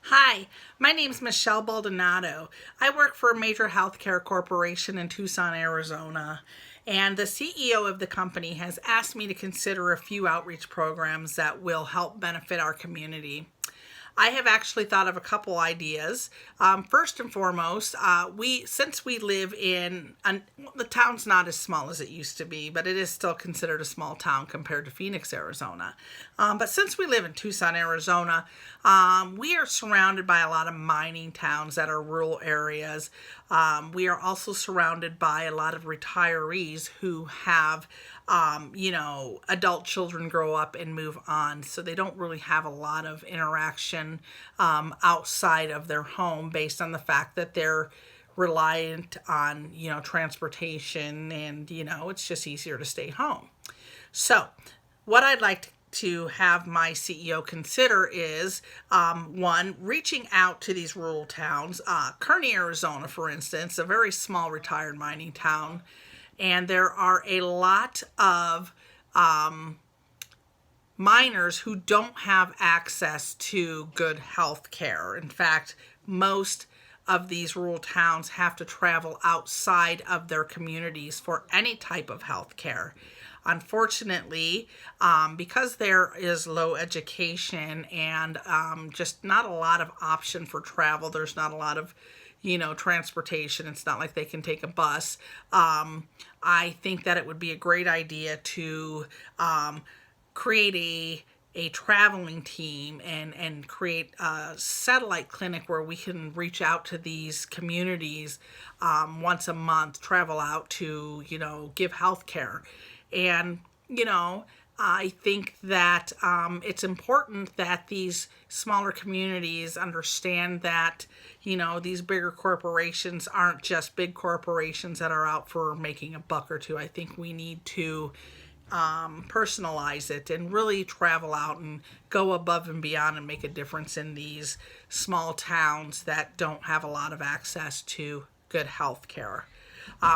Hi, my name's Michelle Baldonado. I work for a major healthcare corporation in Tucson, Arizona, and the CEO of the company has asked me to consider a few outreach programs that will help benefit our community. I have actually thought of a couple ideas. First and foremost, since we live the town's not as small as it used to be, but it is still considered a small town compared to Phoenix, Arizona. But since we live in Tucson, Arizona, we are surrounded by a lot of mining towns that are rural areas. We are also surrounded by a lot of retirees who have adult children grow up and move on, so they don't really have a lot of interaction outside of their home based on the fact that they're reliant on, transportation and, it's just easier to stay home. So, what I'd like to have my CEO consider is one, reaching out to these rural towns. Kearney, Arizona, for instance, a very small retired mining town, and there are a lot of miners who don't have access to good health care. In fact, most of these rural towns have to travel outside of their communities for any type of health care. Unfortunately, because there is low education and just not a lot of option for travel, there's not a lot of transportation. It's not like they can take a bus. I think that it would be a great idea to create a traveling team and create a satellite clinic where we can reach out to these communities once a month, travel out to, give health care. And, I think that it's important that these smaller communities understand that, these bigger corporations aren't just big corporations that are out for making a buck or two. I think we need to personalize it and really travel out and go above and beyond and make a difference in these small towns that don't have a lot of access to good health care.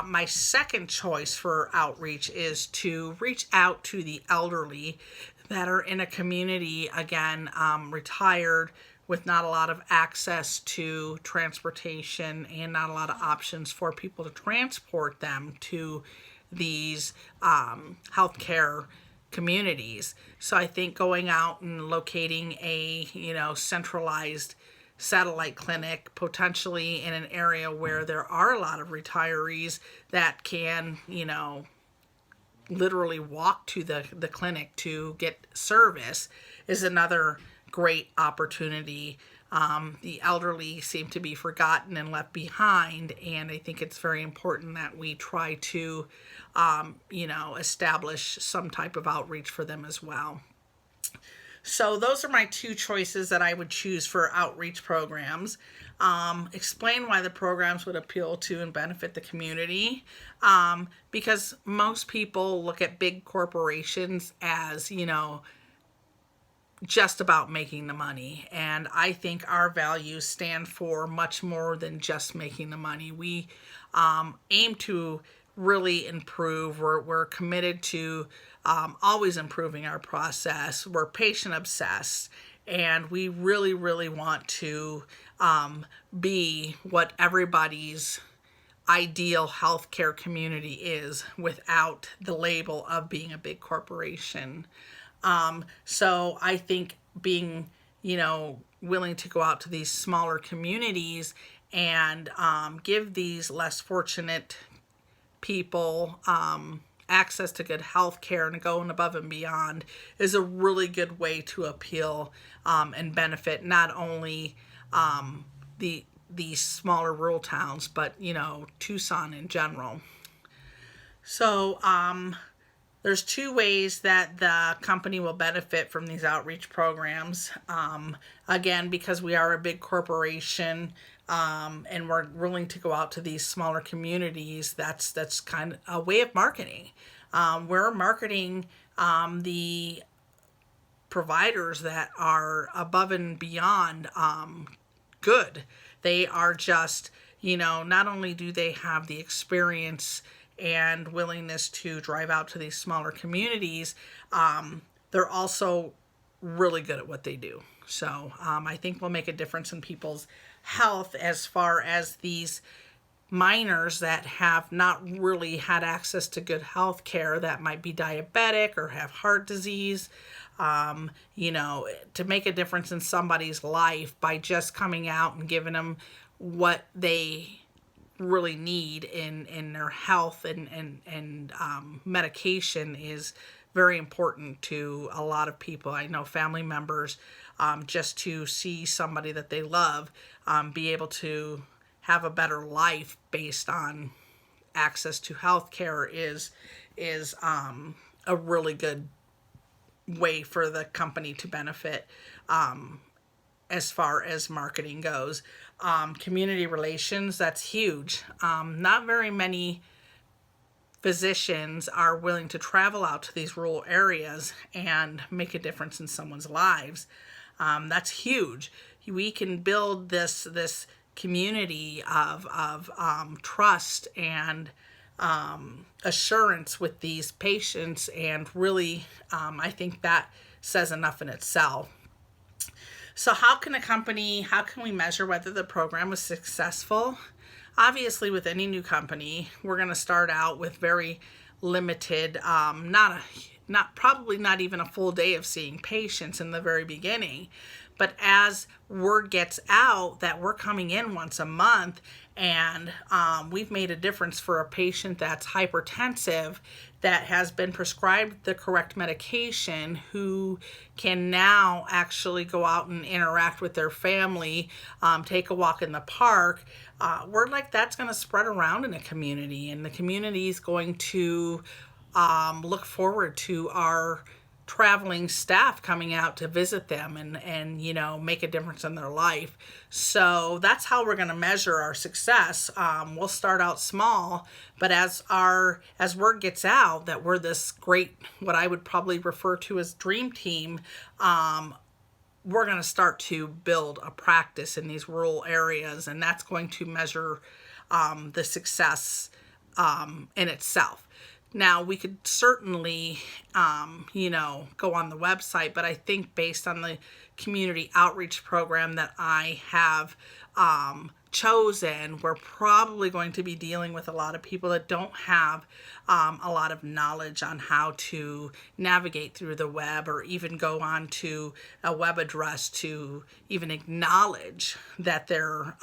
My second choice for outreach is to reach out to the elderly that are in a community, again, retired, with not a lot of access to transportation and not a lot of options for people to transport them to these healthcare communities. So I think going out and locating a centralized satellite clinic, potentially in an area where there are a lot of retirees that can, literally walk to the clinic to get service, is another great opportunity. The elderly seem to be forgotten and left behind, and I think it's very important that we try to, establish some type of outreach for them as well. So those are my two choices that I would choose for outreach programs. Explain why the programs would appeal to and benefit the community. Because most people look at big corporations as, just about making the money. And I think our values stand for much more than just making the money. We aim to really improve. We're committed to always improving our process. We're patient obsessed, and we really, really want to be what everybody's ideal healthcare community is without the label of being a big corporation. So I think being, willing to go out to these smaller communities and give these less fortunate people access to good health care and going above and beyond is a really good way to appeal and benefit not only these smaller rural towns, but Tucson in general. So there's two ways that the company will benefit from these outreach programs. Again, because we are a big corporation, and we're willing to go out to these smaller communities, that's kind of a way of marketing. We're marketing the providers that are above and beyond good. They are just, not only do they have the experience and willingness to drive out to these smaller communities, they're also really good at what they do. So I think we'll make a difference in people's health as far as these minors that have not really had access to good health care, that might be diabetic or have heart disease, to make a difference in somebody's life by just coming out and giving them what they really need in their health and medication is very important to a lot of people. I know family members, just to see somebody that they love be able to have a better life based on access to health care is a really good way for the company to benefit as far as marketing goes. Community relations, that's huge. Not very many physicians are willing to travel out to these rural areas and make a difference in someone's lives. That's huge. We can build this community of trust and assurance with these patients, and really I think that says enough in itself. So how can we measure whether the program was successful? Obviously, with any new company, we're going to start out with very limited, probably not even a full day of seeing patients in the very beginning. But as word gets out that we're coming in once a month and we've made a difference for a patient that's hypertensive, that has been prescribed the correct medication, who can now actually go out and interact with their family, take a walk in the park, word like that's going to spread around in the community, and the community is going to look forward to our traveling staff coming out to visit them and make a difference in their life. So that's how we're going to measure our success. We'll start out small, but as word gets out that we're this great, what I would probably refer to as dream team, we're going to start to build a practice in these rural areas, and that's going to measure the success in itself. Now, we could certainly, go on the website, but I think based on the community outreach program that I have chosen, we're probably going to be dealing with a lot of people that don't have a lot of knowledge on how to navigate through the web, or even go on to a web address to even acknowledge that they're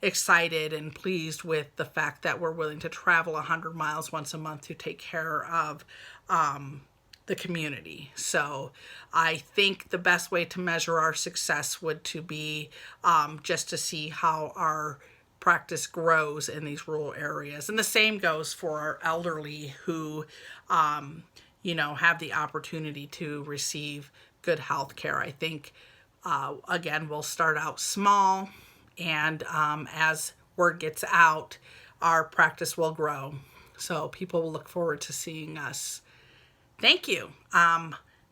excited and pleased with the fact that we're willing to travel 100 miles once a month to take care of the community. So I think the best way to measure our success would to be just to see how our practice grows in these rural areas. And the same goes for our elderly who, have the opportunity to receive good health care. I think, again, we'll start out small, and as word gets out, our practice will grow. So people will look forward to seeing us. Thank you.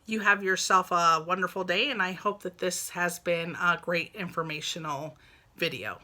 You have yourself a wonderful day, and I hope that this has been a great informational video.